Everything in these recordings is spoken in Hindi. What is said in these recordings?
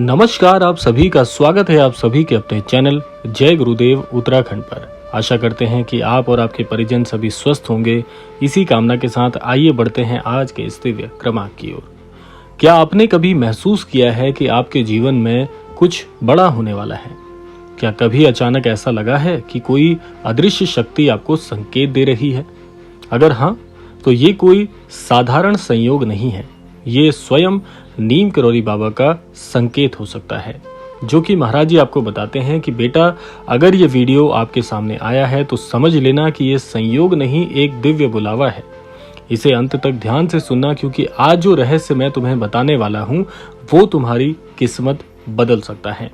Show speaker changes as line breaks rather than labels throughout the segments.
नमस्कार, आप सभी का स्वागत है आप सभी के अपने चैनल जय गुरुदेव उत्तराखंड पर। आशा करते हैं कि आप और आपके परिजन सभी स्वस्थ होंगे। इसी कामना के साथ आइए बढ़ते हैं आज के इस दिव्य क्रमांक की ओर। क्या आपने कभी महसूस किया है कि आपके जीवन में कुछ बड़ा होने वाला है? क्या कभी अचानक ऐसा लगा है कि कोई अदृश्य शक्ति आपको संकेत दे रही है? अगर हाँ, तो ये कोई साधारण संयोग नहीं है। ये स्वयं नीम करौरी बाबा का संकेत हो सकता है, जो कि महाराज जी आपको बताते हैं कि बेटा, अगर ये वीडियो आपके सामने आया है तो समझ लेना कि ये संयोग नहीं, एक दिव्य बुलावा है। इसे अंत तक ध्यान से सुनना, क्योंकि आज जो रहस्य मैं तुम्हें बताने वाला हूँ वो तुम्हारी किस्मत बदल सकता है।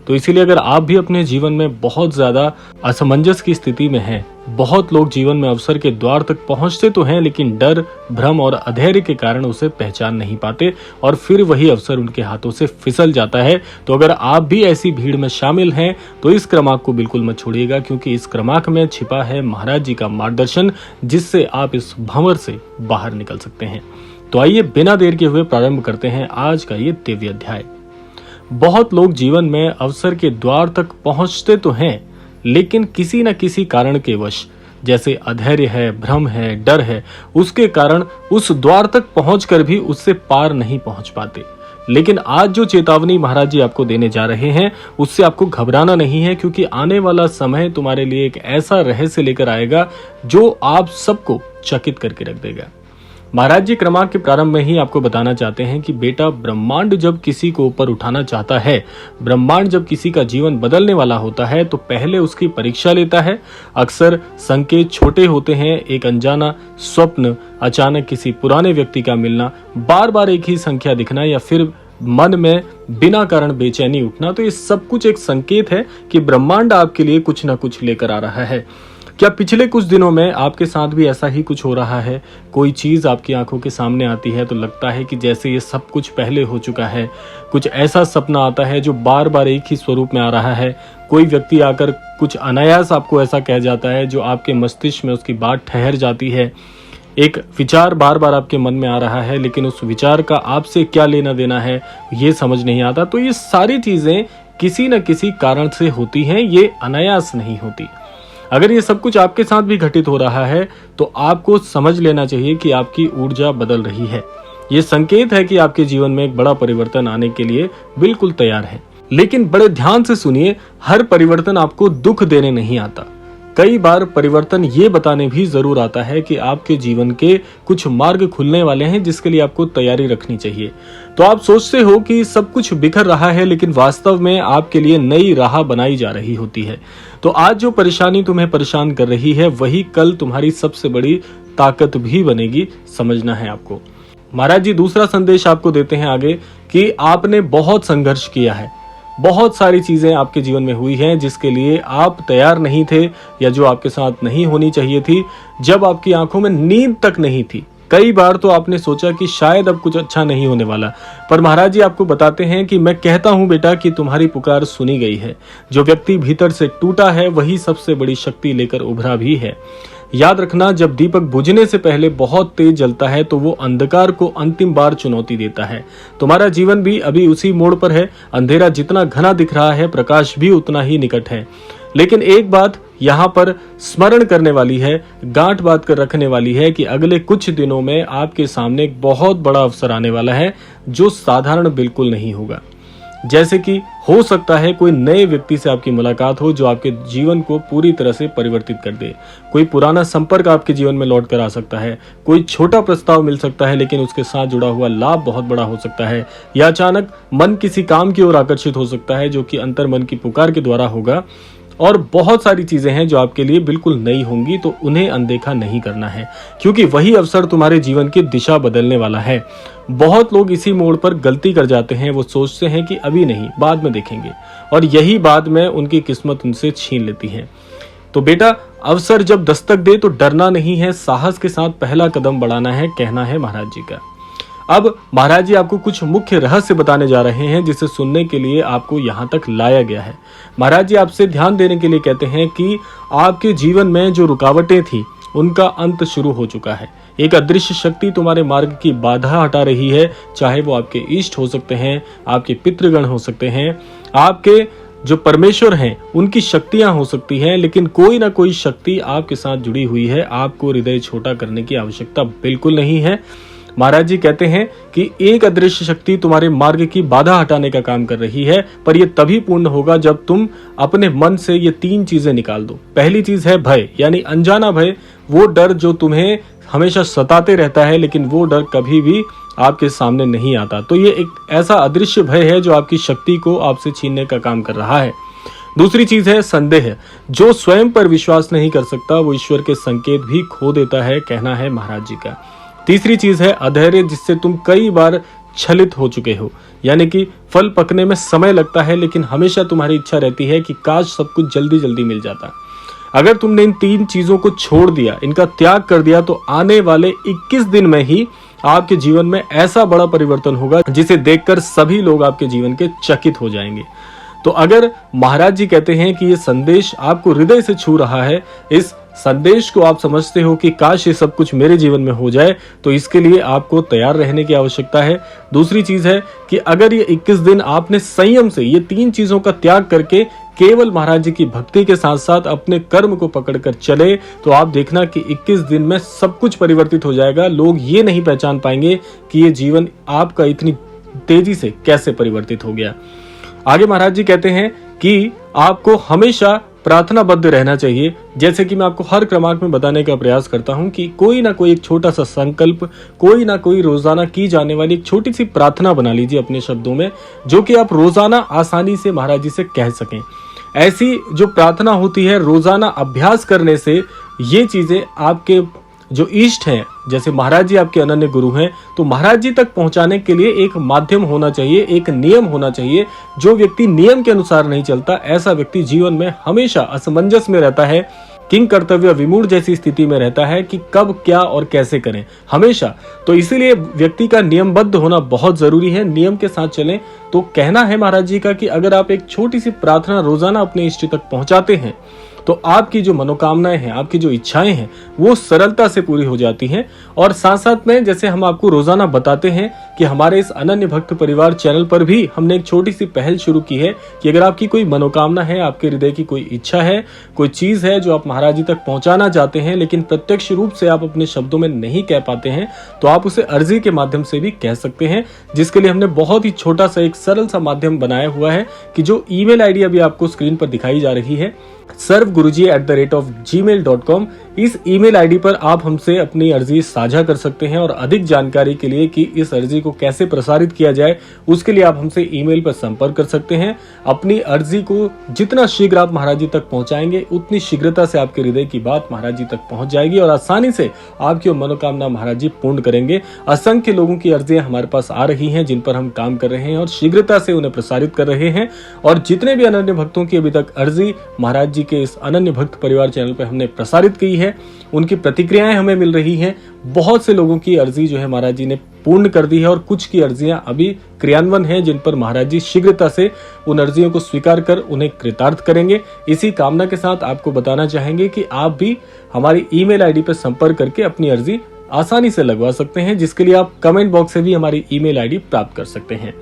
तो इसीलिए अगर आप भी अपने जीवन में बहुत ज्यादा असमंजस की स्थिति में हैं, बहुत लोग जीवन में अवसर के द्वार तक पहुंचते तो हैं, लेकिन डर, भ्रम और अधैर्य के कारण उसे पहचान नहीं पाते और फिर वही अवसर उनके हाथों से फिसल जाता है। तो अगर आप भी ऐसी भीड़ में शामिल हैं तो इस क्रमांक को बिल्कुल मत छोड़िएगा, क्योंकि इस क्रमांक में छिपा है महाराज जी का मार्गदर्शन, जिससे आप इस भंवर से बाहर निकल सकते हैं। तो आइए बिना देर के हुए प्रारंभ करते हैं आज का ये दिव्य अध्याय। बहुत लोग जीवन में अवसर के द्वार तक पहुंचते तो हैं, लेकिन किसी न किसी कारण के वश, जैसे अधैर्य है, भ्रम है, डर है, उसके कारण उस द्वार तक पहुंचकर भी उससे पार नहीं पहुंच पाते। लेकिन आज जो चेतावनी महाराज जी आपको देने जा रहे हैं, उससे आपको घबराना नहीं है, क्योंकि आने वाला समय तुम्हारे लिए एक ऐसा रहस्य लेकर आएगा जो आप सबको चकित करके रख देगा। महाराज जी क्रमांक के प्रारंभ में ही आपको बताना चाहते हैं कि बेटा, ब्रह्मांड जब किसी को ऊपर उठाना चाहता है, ब्रह्मांड जब किसी का जीवन बदलने वाला होता है, तो पहले उसकी परीक्षा लेता है। अक्सर संकेत छोटे होते हैं, एक अनजाना स्वप्न, अचानक किसी पुराने व्यक्ति का मिलना, बार बार एक ही संख्या दिखना, या फिर मन में बिना कारण बेचैनी उठना। तो ये सब कुछ एक संकेत है कि ब्रह्मांड आपके लिए कुछ ना कुछ लेकर आ रहा है। क्या पिछले कुछ दिनों में आपके साथ भी ऐसा ही कुछ हो रहा है? कोई चीज आपकी आंखों के सामने आती है तो लगता है कि जैसे ये सब कुछ पहले हो चुका है। कुछ ऐसा सपना आता है जो बार बार एक ही स्वरूप में आ रहा है। कोई व्यक्ति आकर कुछ अनायास आपको ऐसा कह जाता है जो आपके मस्तिष्क में उसकी बात ठहर जाती है। एक विचार बार बार आपके मन में आ रहा है, लेकिन उस विचार का आपसे क्या लेना देना है ये समझ नहीं आता। तो ये सारी चीजें किसी न किसी कारण से होती हैं, ये अनायास नहीं होती। अगर ये सब कुछ आपके साथ भी घटित हो रहा है तो आपको समझ लेना चाहिए कि आपकी ऊर्जा बदल रही है। ये संकेत है कि आपके जीवन में एक बड़ा परिवर्तन आने के लिए बिल्कुल तैयार है। लेकिन बड़े ध्यान से सुनिए, हर परिवर्तन आपको दुख देने नहीं आता। कई बार परिवर्तन ये बताने भी जरूर आता है कि आपके जीवन के कुछ मार्ग खुलने वाले हैं, जिसके लिए आपको तैयारी रखनी चाहिए। तो आप सोचते हो कि सब कुछ बिखर रहा है, लेकिन वास्तव में आपके लिए नई राह बनाई जा रही होती है। तो आज जो परेशानी तुम्हें परेशान कर रही है, वही कल तुम्हारी सबसे बड़ी ताकत भी बनेगी, समझना है आपको। महाराज जी दूसरा संदेश आपको देते हैं आगे कि आपने बहुत संघर्ष किया है, बहुत सारी चीजें आपके जीवन में हुई हैं जिसके लिए आप तैयार नहीं थे, या जो आपके साथ नहीं होनी चाहिए थी। जब आपकी आंखों में नींद तक नहीं थी, कई बार तो आपने सोचा कि शायद अब कुछ अच्छा नहीं होने वाला, पर महाराज जी आपको बताते हैं कि मैं कहता हूं बेटा कि तुम्हारी पुकार सुनी गई है। जो व्यक्ति भीतर से टूटा है वही सबसे बड़ी शक्ति लेकर उभरा भी है। याद रखना, जब दीपक बुझने से पहले बहुत तेज जलता है तो वो अंधकार को अंतिम बार चुनौती देता है। तुम्हारा जीवन भी अभी उसी मोड़ पर है। अंधेरा जितना घना दिख रहा है, प्रकाश भी उतना ही निकट है। लेकिन एक बात यहाँ पर स्मरण करने वाली है, गांठ बांध कर रखने वाली है कि अगले कुछ दिनों में आपके सामने एक बहुत बड़ा अवसर आने वाला है, जो साधारण बिल्कुल नहीं होगा। जैसे कि हो सकता है कोई नए व्यक्ति से आपकी मुलाकात हो जो आपके जीवन को पूरी तरह से परिवर्तित कर दे। कोई पुराना संपर्क आपके जीवन में लौट कर आ सकता है। कोई छोटा प्रस्ताव मिल सकता है, लेकिन उसके साथ जुड़ा हुआ लाभ बहुत बड़ा हो सकता है। या अचानक मन किसी काम की ओर आकर्षित हो सकता है, जो कि अंतर मन की पुकार के द्वारा होगा। और बहुत सारी चीजें हैं जो आपके लिए बिल्कुल नई होंगी, तो उन्हें अनदेखा नहीं करना है, क्योंकि वही अवसर तुम्हारे जीवन की दिशा बदलने वाला है। बहुत लोग इसी मोड़ पर गलती कर जाते हैं। वो सोचते हैं कि अभी नहीं, बाद में देखेंगे, और यही बाद में उनकी किस्मत उनसे छीन लेती है। तो बेटा, अवसर जब दस्तक दे तो डरना नहीं है, साहस के साथ पहला कदम बढ़ाना है, कहना है महाराज जी का। अब महाराज जी आपको कुछ मुख्य रहस्य बताने जा रहे हैं, जिसे सुनने के लिए आपको यहाँ तक लाया गया है। महाराज जी आपसे ध्यान देने के लिए कहते हैं कि आपके जीवन में जो रुकावटें थी, उनका अंत शुरू हो चुका है। एक अदृश्य शक्ति तुम्हारे मार्ग की बाधा हटा रही है, चाहे वो आपके इष्ट हो सकते हैं, आपके पितृगण हो सकते हैं, आपके जो परमेश्वर हैं उनकी शक्तियां हो सकती हैं, लेकिन कोई ना कोई शक्ति आपके साथ जुड़ी हुई है। आपको हृदय छोटा करने की आवश्यकता बिल्कुल नहीं है। महाराज जी कहते हैं कि एक अदृश्य शक्ति तुम्हारे मार्ग की बाधा हटाने का काम कर रही है, पर यह तभी पूर्ण होगा जब तुम अपने मन से ये 3 चीजें निकाल दो। पहली चीज है भय, यानी अनजाना भय, वो डर जो तुम्हें हमेशा सताते रहता है, लेकिन वो डर कभी भी आपके सामने नहीं आता। तो ये एक ऐसा अदृश्य भय है जो आपकी शक्ति को आपसे छीनने का काम कर रहा है। दूसरी चीज है संदेह। जो स्वयं पर विश्वास नहीं कर सकता वो ईश्वर के संकेत भी खो देता है, कहना है महाराज जी का। तीसरी चीज है अधैर्य, जिससे तुम कई बार छलित हो चुके हो, यानी कि फल पकने में समय लगता है, लेकिन हमेशा तुम्हारी इच्छा रहती है कि काश सब कुछ जल्दी जल्दी मिल जाता। अगर तुमने इन 3 चीजों को छोड़ दिया, इनका त्याग कर दिया, तो आने वाले 21 दिन में ही आपके जीवन में ऐसा बड़ा परिवर्तन होगा जिसे देखकर सभी लोग आपके जीवन के चकित हो जाएंगे। तो अगर महाराज जी कहते हैं कि ये संदेश आपको हृदय से छू रहा है, इस संदेश को आप समझते हो कि काश ये सब कुछ मेरे जीवन में हो जाए, तो इसके लिए आपको तैयार रहने की आवश्यकता है। दूसरी चीज है कि अगर ये 21 दिन आपने संयम से ये 3 चीजों का त्याग करके केवल महाराज जी की भक्ति के साथ साथ अपने कर्म को पकड़कर चले, तो आप देखना कि 21 दिन में सब कुछ परिवर्तित हो जाएगा। लोग ये नहीं पहचान पाएंगे कि ये जीवन आपका इतनी तेजी से कैसे परिवर्तित हो गया। आगे महाराज जी कहते हैं कि आपको हमेशा प्रार्थनाबद्ध रहना चाहिए। जैसे कि मैं आपको हर क्रमांक में बताने का प्रयास करता हूं कि कोई ना कोई एक छोटा सा संकल्प, कोई ना कोई रोजाना की जाने वाली एक छोटी सी प्रार्थना बना लीजिए अपने शब्दों में, जो कि आप रोजाना आसानी से महाराज जी से कह सकें। ऐसी जो प्रार्थना होती है, रोजाना अभ्यास करने से ये चीजें आपके जो इष्ट हैं, जैसे महाराज जी आपके अनन्य गुरु हैं, तो महाराज जी तक पहुंचाने के लिए एक माध्यम होना चाहिए, एक नियम होना चाहिए। जो व्यक्ति नियम के अनुसार नहीं चलता, ऐसा व्यक्ति जीवन में हमेशा असमंजस में रहता है, किंग कर्तव्य विमूढ़ जैसी स्थिति में रहता है कि कब क्या और कैसे करें हमेशा। तो इसीलिए व्यक्ति का नियमबद्ध होना बहुत जरूरी है, नियम के साथ चलें। तो कहना है महाराज जी का कि अगर आप एक छोटी सी प्रार्थना रोजाना अपने इष्ट तक पहुंचाते हैं, तो आपकी जो मनोकामनाएं हैं, आपकी जो इच्छाएं हैं, वो सरलता से पूरी हो जाती हैं। और साथ साथ में जैसे हम आपको रोजाना बताते हैं कि हमारे इस अनन्य भक्त परिवार चैनल पर भी हमने एक छोटी सी पहल शुरू की है कि अगर आपकी कोई मनोकामना है, आपके हृदय की कोई इच्छा है, कोई चीज है जो आप महाराज जी तक पहुंचाना चाहते हैं, लेकिन प्रत्यक्ष रूप से आप अपने शब्दों में नहीं कह पाते हैं, तो आप उसे अर्जी के माध्यम से भी कह सकते हैं। जिसके लिए हमने बहुत ही छोटा सा एक सरल सा माध्यम बनाया हुआ है कि जो ईमेल आईडी अभी आपको स्क्रीन पर दिखाई जा रही है, sarvguruji@gmail.com, इस ईमेल आईडी पर आप हमसे अपनी अर्जी साझा कर सकते हैं। और अधिक जानकारी के लिए कि इस अर्जी को कैसे प्रसारित किया जाए, उसके लिए आप हमसे ईमेल पर संपर्क कर सकते हैं। अपनी अर्जी को जितना शीघ्र आप महाराज जी तक पहुंचाएंगे, उतनी शीघ्रता से आपके हृदय की बात महाराज जी तक पहुंच जाएगी और आसानी से आपकी मनोकामना महाराज जी पूर्ण करेंगे। असंख्य लोगों की अर्जियां हमारे पास आ रही हैं, जिन पर हम काम कर रहे हैं और शीघ्रता से उन्हें प्रसारित कर रहे हैं। और जितने भी अनन्य भक्तों की अभी तक अर्जी महाराज जी के इस अनन्य भक्त परिवार चैनल पर हमने प्रसारित की है, उनकी प्रतिक्रियाएं हमें मिल रही हैं। बहुत से लोगों की अर्जी जो है महाराज जी ने पूर्ण कर दी है और कुछ की अर्जियां अभी क्रियान्वयन है, जिन पर महाराज जी शीघ्रता से उन अर्जियों को स्वीकार कर उन्हें कृतार्थ करेंगे। इसी कामना के साथ आपको बताना चाहेंगे कि आप भी हमारी ईमेल आईडी पर संपर्क करके अपनी अर्जी आसानी से लगवा सकते हैं, जिसके लिए आप कमेंट बॉक्स से भी हमारी ईमेल आईडी प्राप्त कर सकते हैं।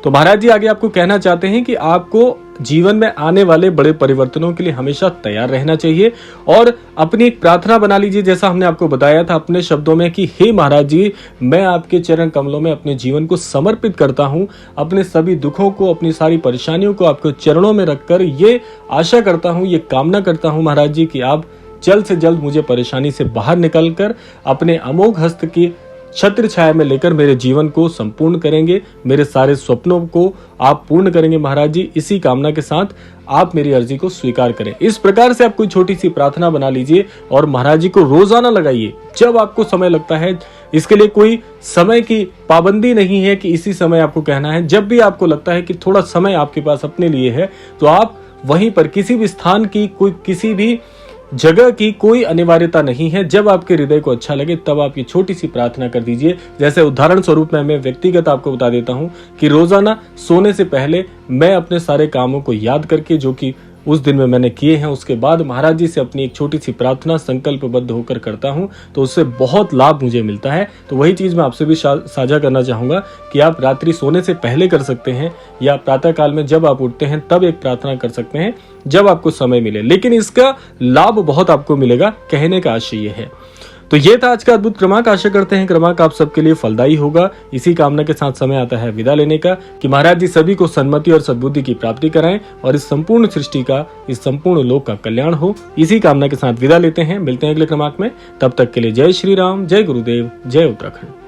तो महाराज जी आगे आपको कहना चाहते हैं कि आपको जीवन में आने वाले बड़े परिवर्तनों के लिए हमेशा तैयार रहना चाहिए और अपनी एक प्रार्थना बना लीजिए, जैसा हमने आपको बताया था अपने शब्दों में कि हे महाराज जी, मैं आपके चरण कमलों में अपने जीवन को समर्पित करता हूं। अपने सभी दुखों को, अपनी सारी परेशानियों को आपके चरणों में रखकर ये आशा करता हूं, ये कामना करता हूं महाराज जी कि आप जल्द से जल्द मुझे परेशानी से बाहर निकलकर अपने अमोघ हस्त की छत्र छाया में लेकर मेरे जीवन को संपूर्ण करेंगे, मेरे सारे स्वप्नों को आप पूर्ण करेंगे महाराज जी। इसी कामना के साथ आप मेरी अर्जी को स्वीकार करें। इस प्रकार से आप कोई छोटी सी प्रार्थना बना लीजिए और महाराज जी को रोजाना लगाइए जब आपको समय लगता है। इसके लिए कोई समय की पाबंदी नहीं है कि इसी समय आपको कहना है। जब भी आपको लगता है कि थोड़ा समय आपके पास अपने लिए है, तो आप वहीं पर किसी भी स्थान की, कोई किसी भी जगह की कोई अनिवार्यता नहीं है। जब आपके हृदय को अच्छा लगे तब आप ये छोटी सी प्रार्थना कर दीजिए। जैसे उदाहरण स्वरूप मैं व्यक्तिगत आपको बता देता हूं कि रोजाना सोने से पहले मैं अपने सारे कामों को याद करके, जो कि उस दिन में मैंने किए हैं, उसके बाद महाराज जी से अपनी एक छोटी सी प्रार्थना संकल्पबद्ध होकर करता हूं तो उससे बहुत लाभ मुझे मिलता है। तो वही चीज मैं आपसे भी साझा करना चाहूंगा कि आप रात्रि सोने से पहले कर सकते हैं या प्रातः काल में जब आप उठते हैं तब एक प्रार्थना कर सकते हैं जब आपको समय मिले, लेकिन इसका लाभ बहुत आपको मिलेगा, कहने का आशय ये है। तो ये था आज का अद्भुत क्रमांक। आशा करते हैं क्रमांक आप सबके लिए फलदायी होगा। इसी कामना के साथ समय आता है विदा लेने का कि महाराज जी सभी को सन्मति और सद्बुद्धि की प्राप्ति कराएं और इस संपूर्ण सृष्टि का, इस संपूर्ण लोक का कल्याण हो। इसी कामना के साथ विदा लेते हैं, मिलते हैं अगले क्रमांक में। तब तक के लिए जय श्री राम, जय गुरुदेव, जय उत्तराखंड।